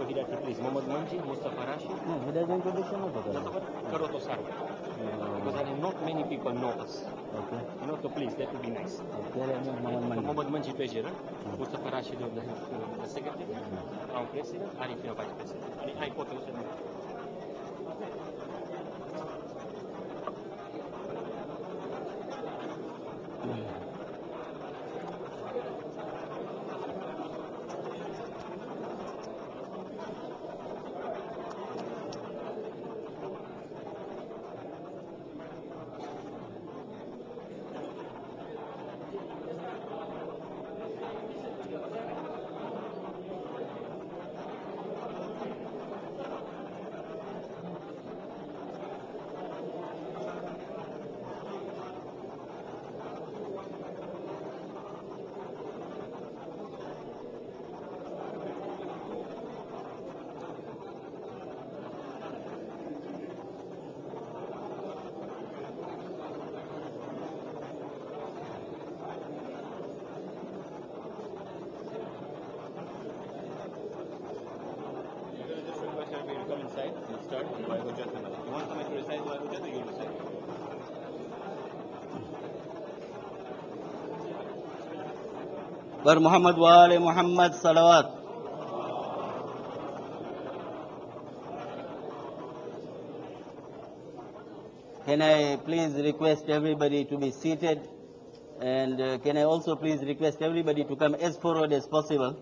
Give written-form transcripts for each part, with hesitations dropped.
Hidayati, please. Muhammad Manji, Mustafa Rashid. No, he does introduction also. Karoto Sarwa. Because not many people know us. Okay. So please, that would be nice. Muhammad Manji Pejira, Mustafa Rashid, the secretary, our president, Arif, vice president. I quote come inside and start. You want somebody to recite or you recite? Bar Muhammad wa ali Muhammad salawat. Can I please request everybody to be seated, and can I also please request everybody to come as forward as possible.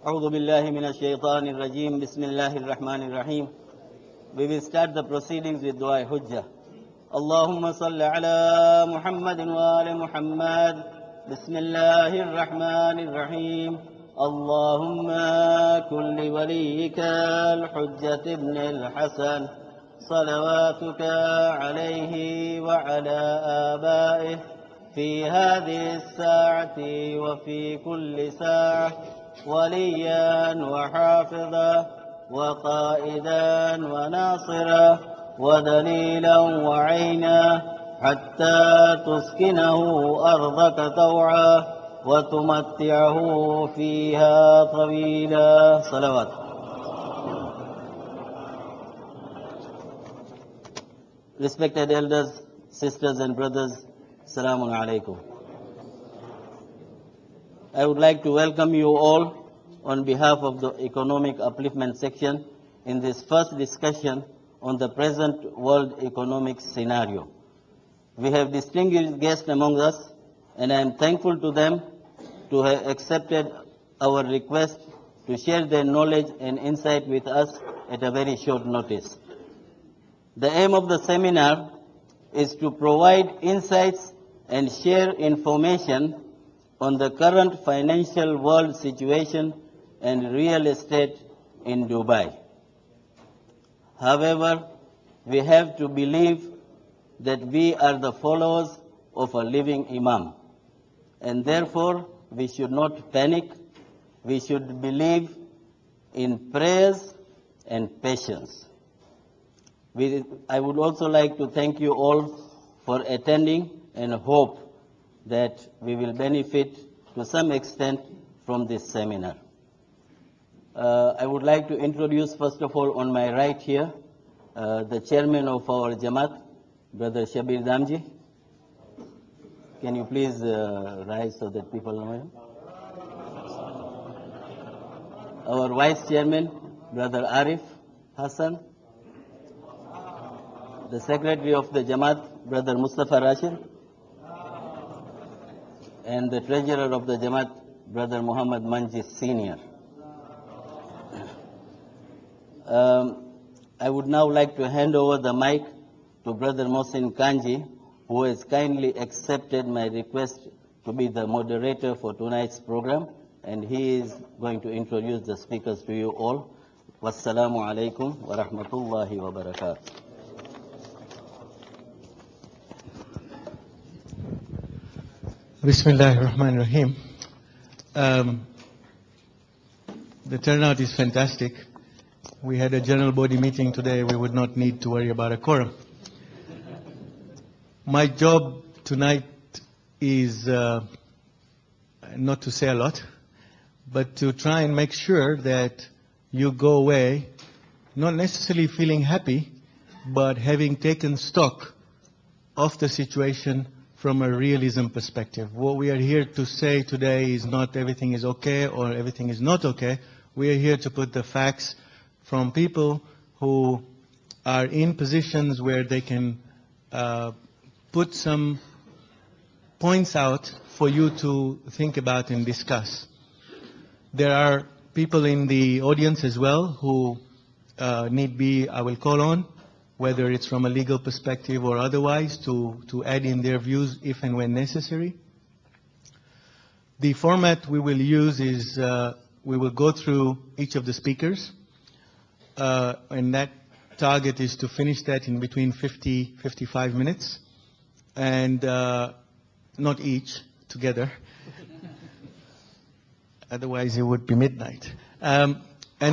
أعوذ بالله من الشيطان الرجيم بسم الله الرحمن الرحيم. We will start the proceedings with dua hujjah. اللهم صل على محمد وآل محمد بسم الله الرحمن الرحيم. اللهم كن لوليك الحجة ابن الحسن صلواتك عليه وعلى آبائه في هذه الساعة وفي كل ساعة وليا وحافظا وقائدا وناصرا ودليلا وعينا حتى تسكنه أرضك طوعا وتمتعه فيها طويلا. صلوات. Respected elders, sisters and brothers, Assalamu alaikum. I would like to welcome you all on behalf of the Economic Upliftment Section in this first discussion on the present world economic scenario. We have distinguished guests among us, and I am thankful to them to have accepted our request to share their knowledge and insight with us at a very short notice. The aim of the seminar is to provide insights and share information on the current financial world situation and real estate in Dubai. However, we have to believe that we are the followers of a living Imam, and therefore we should not panic. We should believe in prayers and patience. I would also like to thank you all for attending and hope that we will benefit to some extent from this seminar. I would like to introduce, first of all, on my right here, the chairman of our Jamaat, Brother Shabir Damji. Can you please rise so that people know him? Our vice chairman, Brother Arif Hassan. The secretary of the Jamaat, Brother Mustafa Rashid. And the treasurer of the Jamaat, Brother Muhammad Manji Senior. I would now like to hand over the mic to Brother Mohsin Kanji, who has kindly accepted my request to be the moderator for tonight's program, and he is going to introduce the speakers to you all. Wassalamu alaikum wa rahmatullahi wa barakatuh. Bismillahir Rahmanir Rahim. The turnout is fantastic. We had a general body meeting today. We would not need to worry about a quorum. My job tonight is not to say a lot, but to try and make sure that you go away not necessarily feeling happy, but having taken stock of the situation from a realism perspective. What we are here to say today is not everything is okay or everything is not okay. We are here to put the facts from people who are in positions where they can put some points out for you to think about and discuss. There are people in the audience as well who need be, I will call on, whether it's from a legal perspective or otherwise, to add in their views if and when necessary. The format we will use is we will go through each of the speakers, and that target is to finish that in between 55 minutes, and not each together. Otherwise it would be midnight. And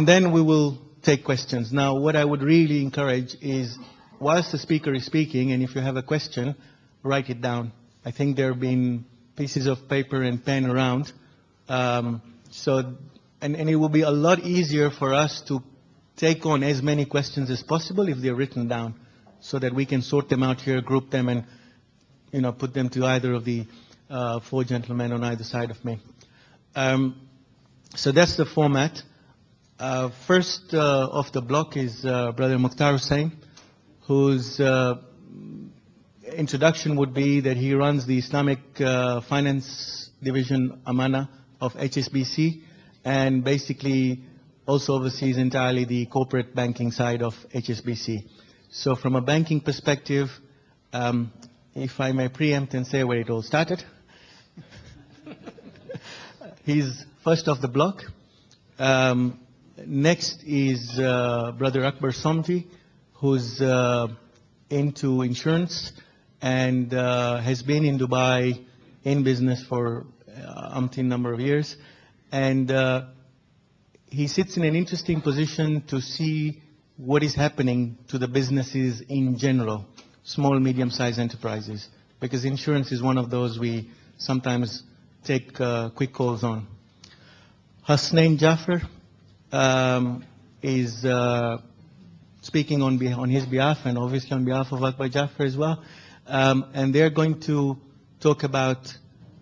then we will take questions. Now, what I would really encourage is, whilst the speaker is speaking, and if you have a question, write it down. I think there have been pieces of paper and pen around. And it will be a lot easier for us to take on as many questions as possible if they're written down, so that we can sort them out here, group them, and put them to either of the four gentlemen on either side of me. So that's the format. First off the block is Brother Mukhtar Hussain, whose introduction would be that he runs the Islamic Finance Division Amana of HSBC, and basically also oversees entirely the corporate banking side of HSBC. So from a banking perspective, if I may preempt and say where it all started, he's first off the block. Next is Brother Akbar Somji, who's into insurance and has been in Dubai in business for umpteen number of years. And he sits in an interesting position to see what is happening to the businesses in general, small, medium-sized enterprises, because insurance is one of those we sometimes take quick calls on. Hasnain Jaffer is speaking on his behalf, and obviously on behalf of Akbar Jaffer as well. And they're going to talk about,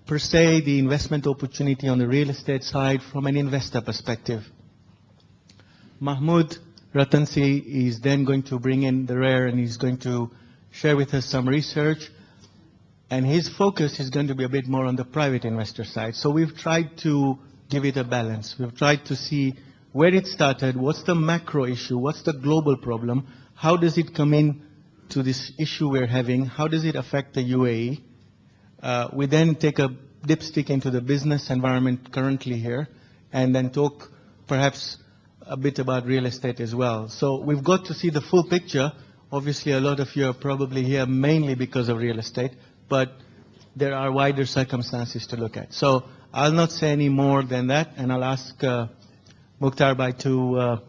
per se, the investment opportunity on the real estate side from an investor perspective. Mahmoud Ratansi is then going to bring in the rear, and he's going to share with us some research. And his focus is going to be a bit more on the private investor side. So we've tried to give it a balance. We've tried to see where it started, what's the macro issue, what's the global problem, how does it come in to this issue we're having, how does it affect the UAE. We then take a dipstick into the business environment currently here, and then talk perhaps a bit about real estate as well. So we've got to see the full picture. Obviously, a lot of you are probably here mainly because of real estate, but there are wider circumstances to look at. So I'll not say any more than that, and I'll ask Mukhtar Bhai to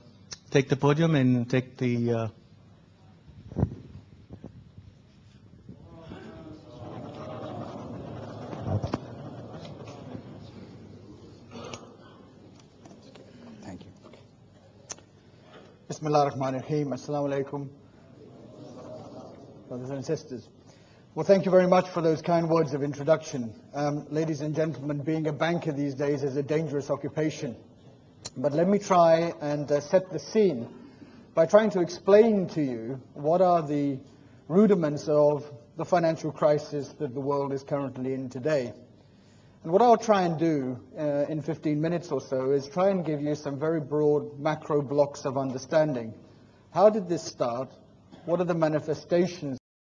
take the podium and take the... Thank you. Bismillah ar-Rahman ar-Rahim. Assalamu alaikum, brothers and sisters. Well, thank you very much for those kind words of introduction. Ladies and gentlemen, being a banker these days is a dangerous occupation. But let me try and set the scene by trying to explain to you what are the rudiments of the financial crisis that the world is currently in today. And what I'll try and do in 15 minutes or so is try and give you some very broad macro blocks of understanding. How did this start? What are the manifestations